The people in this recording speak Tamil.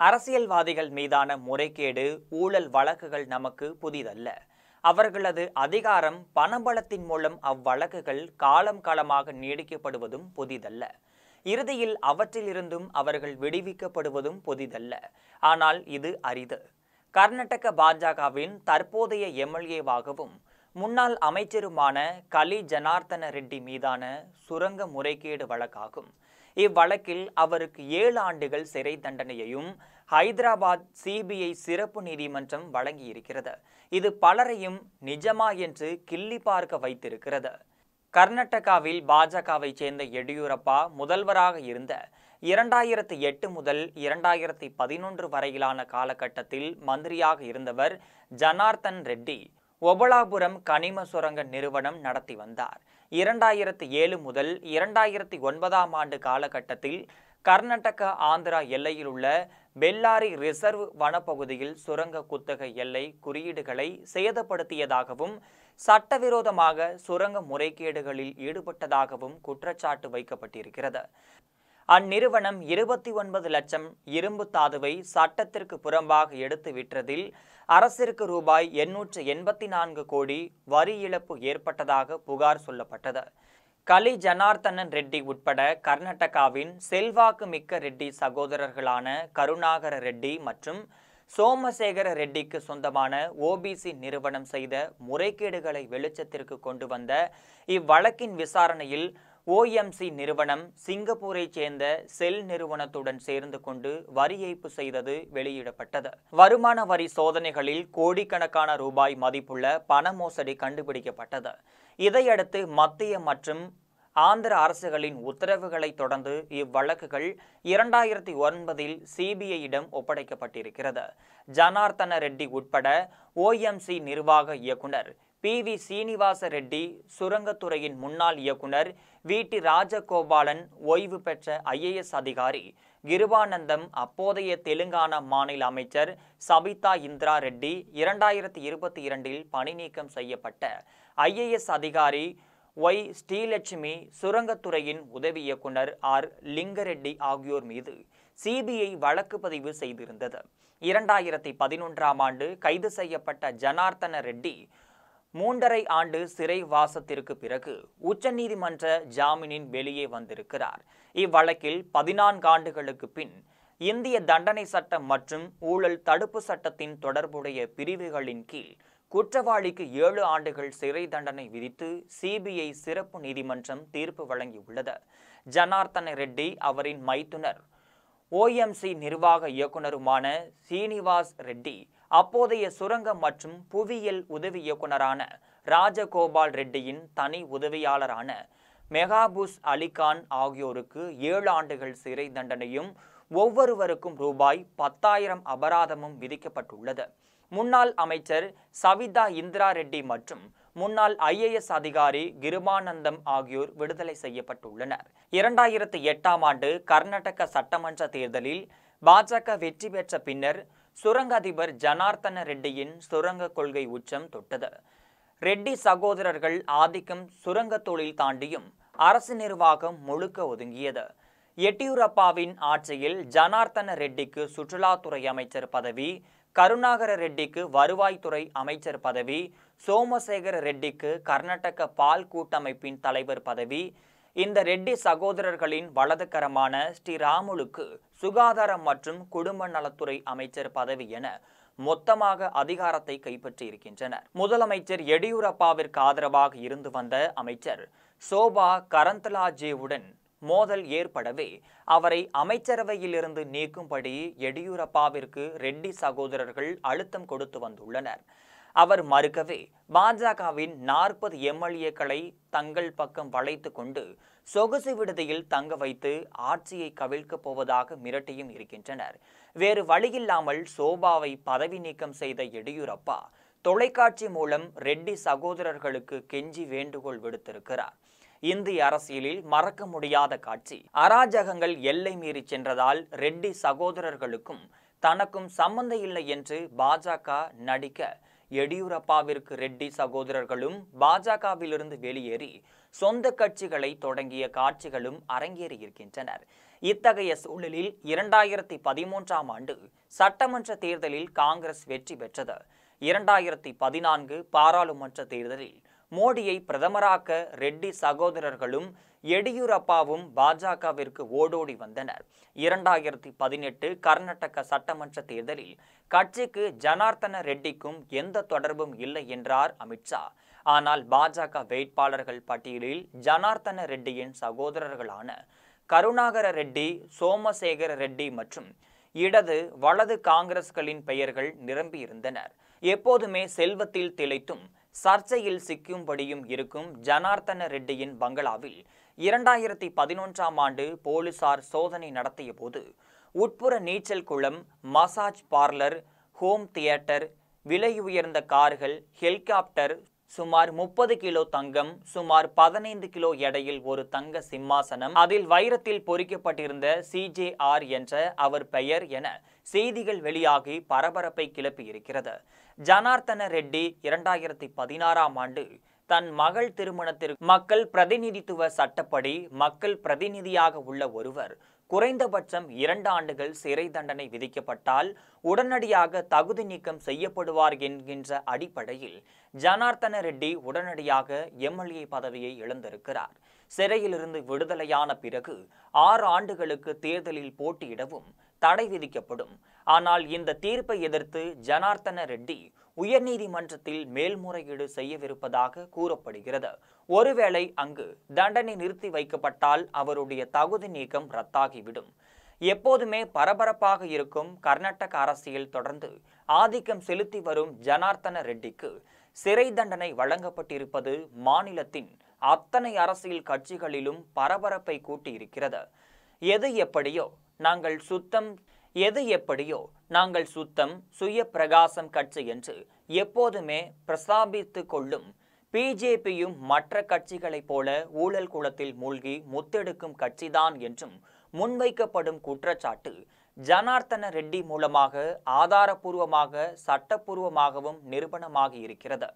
அரசியல்வாதிகள் மீதான முறைகேடு, ஊழல் வழக்குகள் நமக்கு புதிதல்ல. அவர்களது அதிகாரம், பணபலத்தின் மூலம் அவ்வழக்குகள் காலம் காலமாக நீடிக்கப்படுவதும் புதிதல்ல. இறுதியில் அவற்றிலிருந்தும் அவர்கள் விடுவிக்கப்படுவதும் புதிதல்ல. ஆனால் இது அரிது. கர்நாடக பாஜகவின் தற்போதைய எம்எல்ஏவாகவும் முன்னாள் அமைச்சருமான கலி ஜனார்த்தன ரெட்டி மீதான சுரங்க முறைகேடு வழக்காகும். இவ்வழக்கில் அவருக்கு 7 ஆண்டுகள் சிறை தண்டனையையும் ஹைதராபாத் சிபிஐ சிறப்பு நீதிமன்றம் வழங்கியிருக்கிறது. இது பலரையும் நிஜமா என்று கிள்ளி பார்க்க வைத்திருக்கிறது. கர்நாடகாவில் பாஜகவை சேர்ந்த எடியூரப்பா முதல்வராக இருந்த 2008 முதல் 2011 வரையிலான காலகட்டத்தில் மந்திரியாக இருந்தவர் ஜனார்த்தன் ரெட்டி ஒபலாபுரம் கனிம சுரங்க நிறுவனம் நடத்தி வந்தார். 2007 முதல் 2009 ஆண்டு காலகட்டத்தில் கர்நாடகா ஆந்திரா எல்லையில் உள்ள பெல்லாரி ரிசர்வ் வனப்பகுதியில் சுரங்க குத்தகை எல்லை குறியீடுகளை சேதப்படுத்தியதாகவும் சட்டவிரோதமாக சுரங்க முறைகேடுகளில் ஈடுபட்டதாகவும் குற்றச்சாட்டு வைக்கப்பட்டிருக்கிறது. அந்நிறுவனம் 29 லட்சம் இரும்பு தாதுவை சட்டத்திற்கு புறம்பாக எடுத்து விற்றதில் அரசிற்கு ரூபாய் 884 கோடி வரி இழப்பு ஏற்பட்டதாக புகார் சொல்லப்பட்டது. கலி ஜனார்த்தனன் ரெட்டி உட்பட கர்நாடகாவின் செல்வாக்கு மிக்க ரெட்டி சகோதரர்களான கருணாகர ரெட்டி மற்றும் சோமசேகர ரெட்டிக்கு சொந்தமான ஓபிசி நிறுவனம் செய்த முறைகேடுகளை வெளிச்சத்திற்கு கொண்டு வந்த இவ்வழக்கின் விசாரணையில் OMC நிறுவனம் சிங்கப்பூரை சேர்ந்த செல் நிறுவனத்துடன் சேர்ந்து கொண்டு வரி ஏய்ப்பு செய்தது வெளியிடப்பட்டது. வருமான வரி சோதனைகளில் கோடிக்கணக்கான ரூபாய் மதிப்புள்ள பண மோசடி கண்டுபிடிக்கப்பட்டது. இதையடுத்து மத்திய மற்றும் ஆந்திர அரசுகளின் உத்தரவுகளை தொடர்ந்து இவ்வழக்குகள் 2009 சிபிஐயிடம் ஒப்படைக்கப்பட்டிருக்கிறது. ஜனார்த்தன ரெட்டி உட்பட OMC நிர்வாக இயக்குனர் PV சீனிவாச ரெட்டி, சுரங்கத்துறையின் முன்னாள் இயக்குனர் VT ராஜகோபாலன், ஓய்வு பெற்ற IAS அதிகாரி கிருபானந்தம், அப்போதைய தெலுங்கானா மாநில அமைச்சர் சபிதா இந்திரா ரெட்டி, 2022 பணி நீக்கம் செய்யப்பட்ட IAS அதிகாரி Y ஸ்ரீலட்சுமி, சுரங்கத்துறையின் உதவி இயக்குனர் R லிங்கரெட்டி ஆகியோர் மீது சிபிஐ வழக்கு பதிவு செய்திருந்தது. 2011 ஆண்டு கைது செய்யப்பட்ட ஜனார்த்தன ரெட்டி 3.5 ஆண்டு சிறை வாசத்திற்கு பிறகு உச்சநீதிமன்ற ஜாமீனின் வெளியே வந்திருக்கிறார். இவ்வழக்கில் 14 ஆண்டுகளுக்கு பின் இந்திய தண்டனை சட்டம் மற்றும் ஊழல் தடுப்பு சட்டத்தின் தொடர்புடைய பிரிவுகளின் கீழ் குற்றவாளிக்கு 7 ஆண்டுகள் சிறை தண்டனை விதித்து சிபிஐ சிறப்பு நீதிமன்றம் தீர்ப்பு வழங்கியுள்ளது. ஜனார்த்தன ரெட்டி, அவரின் மைத்துனர் OMC நிர்வாக இயக்குனருமான சீனிவாஸ் ரெட்டி, அப்போதைய சுரங்க மற்றும் புவியியல் உதவி இயக்குனரான ராஜகோபால் ரெட்டியின் தனி உதவியாளரான மெஹாபூஸ் அலிகான் ஆகியோருக்கு 7 ஆண்டுகள் சிறை தண்டனையும் ஒவ்வொருவருக்கும் ரூபாய் 10,000 அபராதமும் விதிக்கப்பட்டுள்ளது. முன்னாள் அமைச்சர் சவிதா இந்திரா ரெட்டி மற்றும் முன்னாள் IAS அதிகாரி கிருபானந்தம் ஆகியோர் விடுதலை செய்யப்பட்டுள்ளனர். 2008 ஆண்டு கர்நாடக சட்டமன்ற தேர்தலில் பாஜக வெற்றி பெற்ற பின்னர் சுரங்க அதிபர் ஜனார்த்தன ரெட்டியின் சுரங்க கொள்கை உச்சம் தொட்டது. ரெட்டி சகோதரர்கள் ஆதிக்கம் சுரங்க தொழில் தாண்டியும் அரசு நிர்வாகம் முழுக்க ஒதுங்கியது. எடியூரப்பாவின் ஆட்சியில் ஜனார்த்தன ரெட்டிக்கு சுற்றுலாத்துறை அமைச்சர் பதவி, கருணாகர ரெட்டிக்கு வருவாய்த்துறை அமைச்சர் பதவி, சோமசேகர ரெட்டிக்கு கர்நாடக பால் கூட்டமைப்பின் தலைவர் பதவி, இந்த ரெட்டி சகோதரர்களின் வலதுகரமான ஸ்ரீராமுலுக்கு சுகாதாரம் மற்றும் குடும்ப நலத்துறை அமைச்சர் பதவி என மொத்தமாக அதிகாரத்தை கைப்பற்றியிருக்கின்றனர். முதலமைச்சர் எடியூரப்பாவிற்கு ஆதரவாக இருந்து வந்த அமைச்சர் சோபா கரந்தலாஜேவுடன் மோதல் ஏற்படவே அவரை அமைச்சரவையிலிருந்து நீக்கும்படி எடியூரப்பாவிற்கு ரெட்டி சகோதரர்கள் அழுத்தம் கொடுத்து வந்துள்ளனர். அவர் மறுக்கவே பாஜகவின் 40 MLAக்களை தங்கள் பக்கம் வளைத்து கொண்டு சொகுசு விடுதியில் தங்க வைத்து ஆட்சியை கவிழ்க்கப் போவதாக மிரட்டியும் இருக்கின்றனர். வேறு வழியில்லாமல் சோபாவை பதவி நீக்கம் செய்த எடியூரப்பா தொலைக்காட்சி மூலம் ரெட்டி சகோதரர்களுக்கு கெஞ்சி வேண்டுகோள் விடுத்திருக்கிறார். இந்திய அரசியலில் மறக்க முடியாத காட்சி. அராஜகங்கள் எல்லை மீறி சென்றதால் ரெட்டி சகோதரர்களுக்கும் தனக்கும் சம்பந்தம் இல்லை என்று பாஜக நடிக்க எடியூரப்பாவிற்கு ரெட்டி சகோதரர்களும் பாஜகவிலிருந்து வெளியேறி சொந்த கட்சிகளை தொடங்கிய காட்சிகளும் அரங்கேறி இருக்கின்றனர். இத்தகைய சூழலில் 2013ஆம் ஆண்டு சட்டமன்ற தேர்தலில் காங்கிரஸ் வெற்றி பெற்றது. 2014 பாராளுமன்ற தேர்தலில் மோடியை பிரதமராக்க ரெட்டி சகோதரர்களும் எடியூரப்பாவும் பாஜகவிற்கு ஓடோடி வந்தனர். 2018 கர்நாடக சட்டமன்ற தேர்தலில் கட்சிக்கு ஜனார்த்தன ரெட்டிக்கும் எந்த தொடர்பும் இல்லை என்றார் அமித்ஷா. ஆனால் பாஜக வேட்பாளர்கள் பட்டியலில் ஜனார்த்தன ரெட்டியின் சகோதரர்களான கருணாகர ரெட்டி, சோமசேகர ரெட்டி மற்றும் இடது வலது காங்கிரஸ்களின் பெயர்கள் நிரம்பியிருந்தனர். எப்போதுமே செல்வத்தில் திளைத்தும் சர்ச்சையில் சிக்கும்படியும் இருக்கும் ஜனார்த்தன ரெட்டியின் பங்களாவில் 2011ஆம் ஆண்டு போலீசார் சோதனை நடத்திய போது உட்புற நீச்சல் குளம், மசாஜ் பார்லர், ஹோம் தியேட்டர், விலையுயர்ந்த கார்கள், ஹெலிகாப்டர், சுமார் 30 கிலோ தங்கம், சுமார் 15 கிலோ எடையில் ஒரு தங்க சிம்மாசனம், அதில் வைரத்தில் பொறிக்கப்பட்டிருந்த CJR என்ற அவர் பெயர் என செய்திகள் வெளியாகி பரபரப்பை கிளப்பியிருக்கிறது. ஜனார்த்தன ரெட்டி 2016ஆம் ஆண்டு தன் மகள் திருமணத்திற்கு மக்கள் பிரதிநிதித்துவ சட்டப்படி மக்கள் பிரதிநிதியாக உள்ள ஒருவர் குறைந்தபட்சம் 2 ஆண்டுகள் சிறை தண்டனை விதிக்கப்பட்டால் உடனடியாக தகுதி நீக்கம் செய்யப்படுவார் என்கின்ற அடிப்படையில் ஜனார்த்தன ரெட்டி உடனடியாக MLA பதவியை இழந்திருக்கிறார். சிறையிலிருந்து விடுதலையான பிறகு 6 ஆண்டுகளுக்கு தேர்தலில் போட்டியிடவும் தடை விதிக்கப்படும். ஆனால் இந்த தீர்ப்பை எதிர்த்து ஜனார்த்தன ரெட்டி உயர்நீதிமன்றத்தில் மேல்முறையீடு செய்யவிருப்பதாக கூறப்படுகிறது. ஒருவேளை அங்கு தண்டனை நிறுத்தி வைக்கப்பட்டால் அவருடைய தகுதி நீக்கம் ரத்தாகிவிடும். எப்போதுமே பரபரப்பாக இருக்கும் கர்நாடக அரசியல் தொடர்ந்து ஆதிக்கம் செலுத்தி வரும் ஜனார்த்தன ரெட்டிக்கு சிறை தண்டனை வழங்கப்பட்டிருப்பது மாநிலத்தின் அத்தனை அரசியல் கட்சிகளிலும் பரபரப்பை கூட்டியிருக்கிறது. எது எப்படியோ நாங்கள் சுத்தம் சுய பிரகாசம் கட்சி என்று எப்போதுமே பிரஸ்தாபித்து கொள்ளும் பிஜேபியும் மற்ற கட்சிகளைப் போல ஊழல் குளத்தில் மூழ்கி முத்தெடுக்கும் கட்சிதான் என்றும் முன்வைக்கப்படும் குற்றச்சாட்டு ஜனார்த்தன ரெட்டி மூலமாக ஆதாரபூர்வமாக சட்டப்பூர்வமாகவும் நிரூபணமாகி இருக்கிறது.